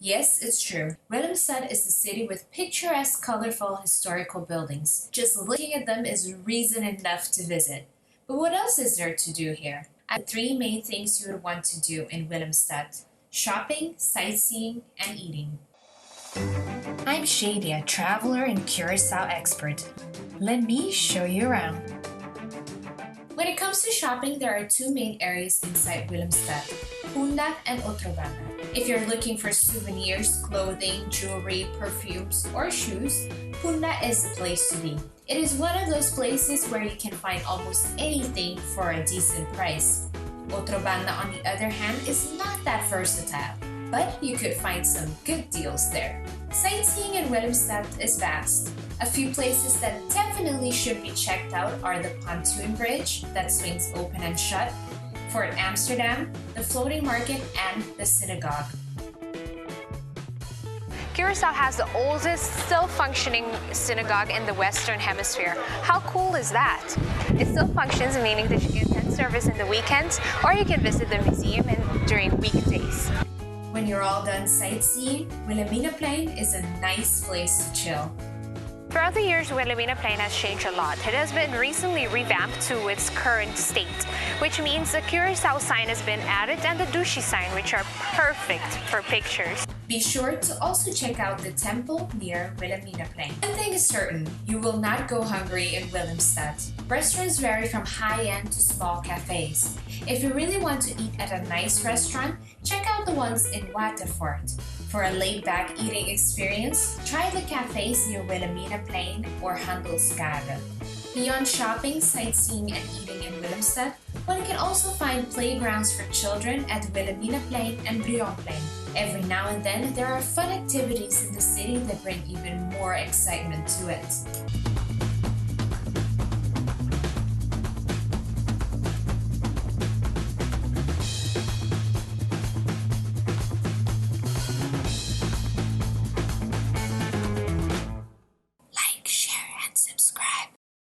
Yes, it's true. Willemstad is a city with picturesque, colorful historical buildings. Just looking at them is reason enough to visit. But what else is there to do here? I have three main things you would want to do in Willemstad: shopping, sightseeing, and eating. I'm Shady, a traveler and Curacao expert. Let me show you around. When it comes to shopping, there are two main areas inside Willemstad: Punda and Otrobana. If you're looking for souvenirs, clothing, jewelry, perfumes, or shoes, Punda is the place to be. It is one of those places where you can find almost anything for a decent price. Otrobana, on the other hand, is not that versatile, but you could find some good deals there. Sightseeing in Willemstad is vast. A few places that definitely should be checked out are the Pontoon Bridge, that swings open and shut, Fort Amsterdam, the floating market, and the synagogue. Curacao has the oldest still functioning synagogue in the Western Hemisphere. How cool is that? It still functions, meaning that you can attend service in the weekends, or you can visit the museum during weekdays. When you're all done sightseeing, Wilhelmina Plain is a nice place to chill. Throughout the years, Wilhelmina Plain has changed a lot. It has been recently revamped to its current state, which means the Curacao sign has been added and the Dushi sign, which are perfect for pictures. Be sure to also check out the temple near Wilhelmina Plain. One thing is certain, you will not go hungry in Willemstad. Restaurants vary from high-end to small cafes. If you really want to eat at a nice restaurant, check out the ones in Waterfort. For a laid-back eating experience, try the cafes near Wilhelmina Plain or Handelskade. Beyond shopping, sightseeing, and eating in Willemstad, one can also find playgrounds for children at Wilhelmina Plain and Brion Plain. Every now and then, there are fun activities in the city that bring even more excitement to it.